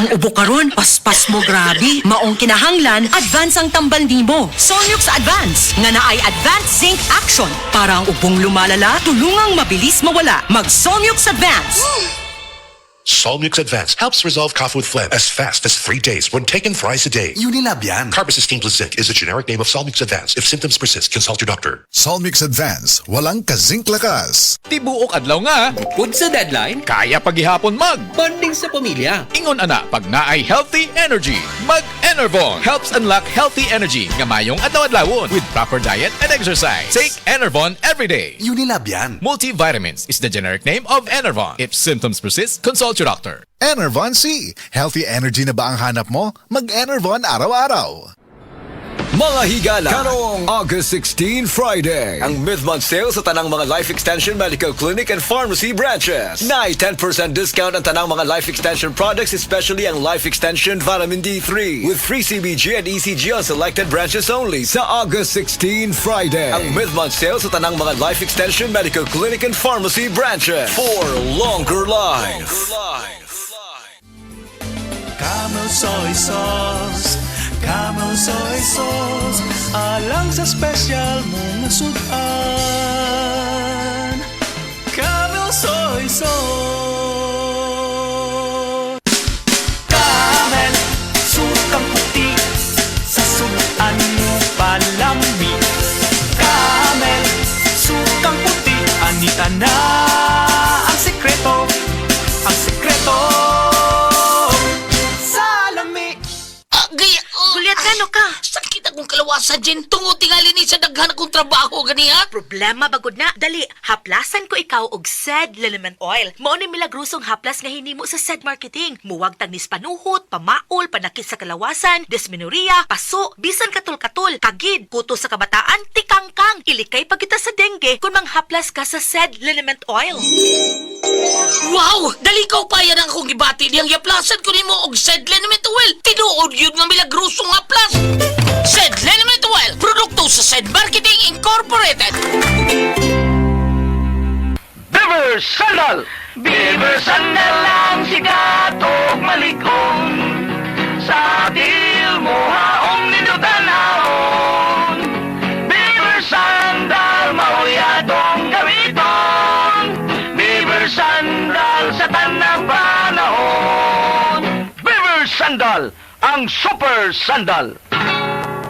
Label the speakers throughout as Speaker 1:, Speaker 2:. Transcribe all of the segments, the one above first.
Speaker 1: Ang ubo karon, paspas mo grabe. Maong kinahanglan, advance ang tambal nimo. Solmux Advance, nga naay Advanced Zinc Action. Para ang ubong lumalala, tulungang mabilis mawala. Mag Solmux Advance.
Speaker 2: Solmux Advance helps resolve cough with phlegm as fast as 3 days when taken thrice a day.
Speaker 3: Unilab yan.
Speaker 2: Carbamazepine plus zinc is the generic name of Solmux Advance. If symptoms persist, consult your doctor.
Speaker 4: Solmix Advance, walang kazink lakas.
Speaker 5: Tibuok adlaw nga,
Speaker 6: Bukod sa deadline,
Speaker 5: kaya paghihapon mag.
Speaker 6: bonding sa pamilya.
Speaker 5: Ingon ana pag naay healthy energy. Mag Enervon helps unlock healthy energy nga mayong adlaw-adlawon with proper diet and exercise. Take Enervon every day.
Speaker 3: Unilab yan.
Speaker 5: Multivitamins is the generic name of Enervon. If symptoms persist, consult your doctor.
Speaker 4: Enervon C. Healthy energy na ba ang hanap mo? Mag-Enervon araw-araw.
Speaker 7: Mga higala, karong August 16 Friday, ang mid-month sale sa tanang mga Life Extension Medical Clinic and Pharmacy branches. Nai 10% discount ang tanang mga Life Extension products, especially ang Life Extension Vitamin D3 with free CBG and ECG on selected branches only sa August 16 Friday. Ang mid-month sale sa tanang mga Life Extension Medical Clinic and Pharmacy branches for longer life.
Speaker 8: Camel soy sauce, Camel soy sauce, alang sa special mong sudan. Camel soy sauce. Camel, sukang puti, sa sudan mo palami. Camel, sukang puti, anita na ang sekreto, ang sekreto.
Speaker 9: Gulyat gano ka? Sakit akong kalawasan, Jen. Tungod tingali ni sa daghan akong trabaho, ganiha.
Speaker 10: Problema bagod na. Dali, haplasan ko ikaw og SED Liniment Oil. Mao ni milagrosong haplas nga hinimo sa SED Marketing. Muwag tagnis panuhot, pamaol, panakit sa kalawasan, dysmenorrhea, paso, bisan katul-katul, kagid, kuto sa kabataan, tikangkang. Ilikay pa kita sa dengue kung manghaplas ka sa SED Liniment Oil.
Speaker 9: Wow! Dali ka pa yan ang akong gibati diyang yaplasan ko nimo og SED Liniment Oil. Tinuod yun nga milagrosong haplas. SED Liniment Oil, produkto sa SED Marketing Incorporated.
Speaker 8: Beaver Sandal! Beaver Sandal ang sikat og malikong. Sa til mo haong ninutanahon. Beaver Sandal, mauyadong gawiton. Beaver Sandal sa tanang panahon. Beaver Sandal, ang super sandal.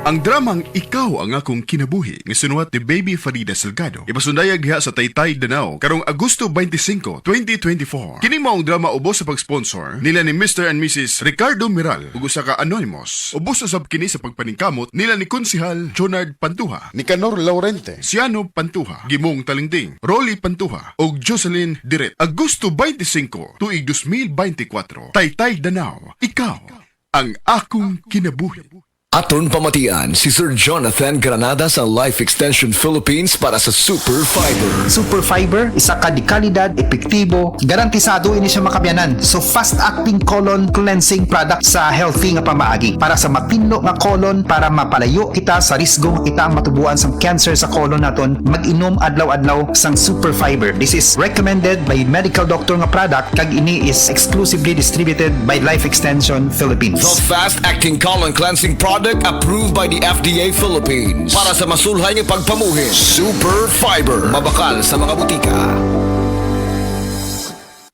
Speaker 11: Ang dramang Ikaw ang Akong Kinabuhi nga sinuwat ni Baby Farida Salgado ipasundayag diha sa Taytay, Danao karong Agosto 25, 2024. Kini mao ang drama ubos sa pag-sponsor nila ni Mr. and Mrs. Ricardo Miral ug usa ka anonymous. Ubos usab kini sa pagpaningkamot nila ni Konsehal Jonard Pantuha,
Speaker 4: Nicanor Laurente,
Speaker 11: Siano Pantuha, Gimong Talingding, Rolly Pantuha ug Jocelyn Diret. Agosto 25, tuig 2024. Taytay, Danao. Ikaw ang Akong Kinabuhi.
Speaker 7: Aton pamatian si Sir Jonathan Granada sa Life Extension Philippines para sa Super Fiber.
Speaker 12: Super Fiber, isa ka di kalidad, epektibo, garantisado ini siya makabiyanan. So fast-acting colon cleansing product sa healthy nga pamaagi para sa mapinlo nga colon para mapalayo kita sa risgong kita ang matubuan sa cancer sa colon naton. Mag-inom adlaw-adlaw sang Super Fiber. This is recommended by medical doctor nga product kag ini is exclusively distributed by Life Extension Philippines.
Speaker 7: The fast-acting colon cleansing product approved by the FDA Philippines para sa masulhay ng pagpamuhin. Super Fiber, mabakal sa mga butika.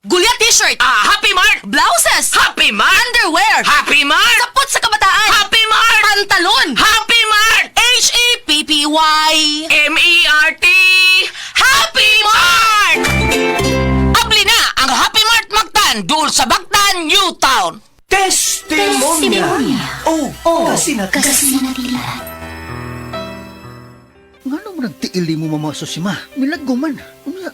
Speaker 9: Gulyat t-shirt, Happy Mart. Blouses, Happy Mart. Underwear, Happy Mart. Sapot sa kabataan, Happy Mart. Pantalon, Happy Mart. HAPPY Happy Mart. Abli na ang Happy Mart Mactan, dul sa Bactan, New Town.
Speaker 8: Testimonia. Oh, kasi natila.
Speaker 13: Ngano mo nagtiili mo mamaso si ma? Milaggo man.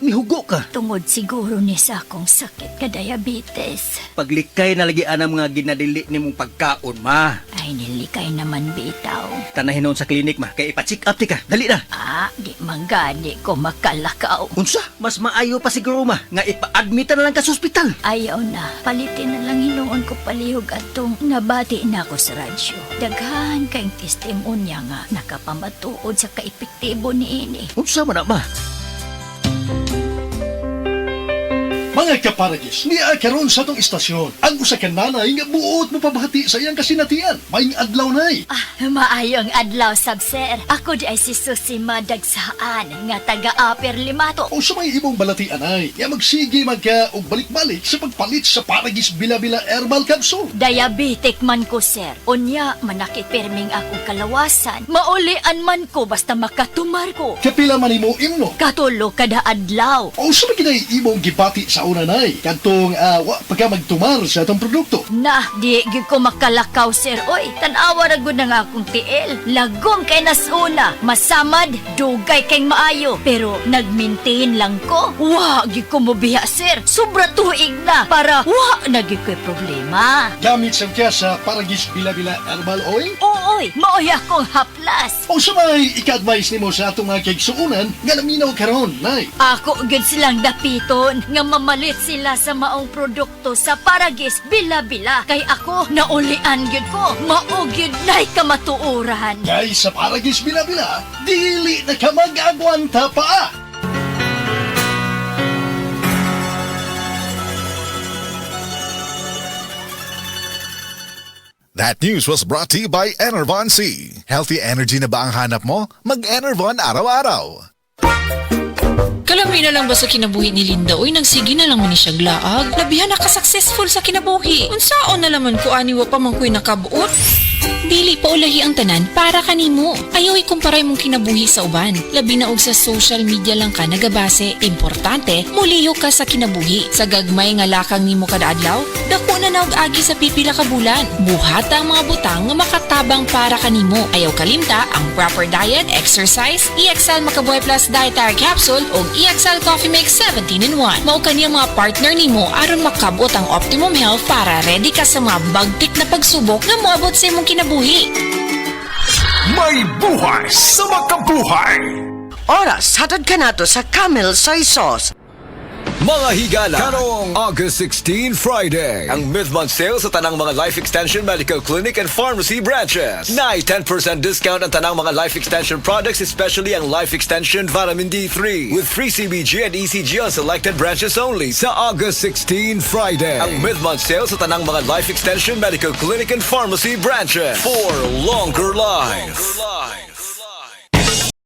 Speaker 13: Mihugo ka.
Speaker 14: Tungod siguro ni sa akong sakit ka diabetes.
Speaker 13: Paglikay na lagi anang mga ginadili ni mong pagkaon, ma.
Speaker 14: Ay, nilikay naman bitaw.
Speaker 13: Tanahin noon sa klinik, ma. Kaya ipa-check up ti ka. Dali na.
Speaker 14: Di manggani ko makalakaw.
Speaker 13: Unsa? Mas maayo pa siguro, ma. Nga ipa-admita na lang ka sa ospital.
Speaker 14: Ayaw na. Palitin na lang hinuon ko palihog atong nabati na ako sa radyo. Daghan kayong testimonya nga nakapamatuod sa kaepektibo ni ini.
Speaker 13: Unsa man na, ma?
Speaker 3: Mga kaparagis, niya karon sa tong istasyon. Ang usa ka nanay nga buot mo pabahati sa iyang kasinatian. Maing adlaw nay.
Speaker 14: Maayong adlaw, sab sir. Ako di ay si Susima Dagsaan nga taga-Upper Limato.
Speaker 3: O sa may imong balatian ay, nga magsige magka og balik-balik sa pagpalit sa Paragis Bila-Bila Herbal Capsule.
Speaker 14: Diabetic man ko, sir. Unya, manakit perming akong kalawasan. Maulian man ko basta makatumar ko.
Speaker 3: Kapila man imo imno.
Speaker 14: Katulo kada adlaw.
Speaker 3: O sa may kinay imong gipati sa una nay, kantong wa pagka magtumar sa atong produkto.
Speaker 14: Nah, di gyud ko makalakaw, sir. Oy, tanawa ra gud nga akong tiil. Lagom kay nasuna. Masamad, dugay kay maayo. Pero nag-maintain lang ko. Wa gyud ko mobiya, sir. Sobra tuig na para wa na gyud ko'y problema.
Speaker 3: Gamit sa kya sa Paragis Bila-Bila Herbal Oil?
Speaker 14: Ooy, maoy akong haplas.
Speaker 3: O sa may ika-advise nimo sa atong mga kaigsuunan nga naminaw karon nay.
Speaker 14: Ako gyud silang dapiton nga mamalit sila sa maong produkto sa Paragis Bila-Bila. Kay ako naulian gyud ko. Mao gyud nay kamatuoran.
Speaker 3: Kay sa Paragis Bila-Bila, dili na ka mag-agwanta pa.
Speaker 4: That news was brought to you by Enervon C. Healthy energy na ba ang hanap mo? Mag-Enervon araw-araw.
Speaker 15: Kalami na lang ba sa kinabuhi ni Linda? Uy, nagsige na lang mo ni siya glaag. Labihan na ka-successful sa kinabuhi. Unsaon na laman ko aniwa pa man ko'y nakabuot? Dili pa ulahi ang tanan para kanimo. Ayaw ikumparay mong kinabuhi sa uban. Labi na og sa social media lang ka nagabase. Importante, muliyo ka sa kinabuhi. Sa gagmay nga lakang nimo kada adlaw, dako na naog agi sa pipila ka bulan. Buhata ang mga butang nga makatabang para kanimo. Ayaw kalimta ang proper diet, exercise, EXL Makabuhay Plus Dietary Capsule o EXL Coffee Mix 17-in-1. Mao kaniyang mga partner nimo aron makabot ang optimum health para ready ka sa mga bagtik na pagsubok na moabot sa imong kinabuhi.
Speaker 16: May buhay sa makabuhay!
Speaker 1: Oras, hatad ka na to sa Camel Soy Sauce.
Speaker 7: Mga higala, karong August 16, Friday, ang mid-month sale sa tanang mga Life Extension Medical Clinic and Pharmacy branches. Nai 10% discount ang tanang mga Life Extension products, especially ang Life Extension Vitamin D3 with free CBG and ECG on selected branches only sa August 16, Friday. Ang mid-month sale sa tanang mga Life Extension Medical Clinic and Pharmacy branches for longer life.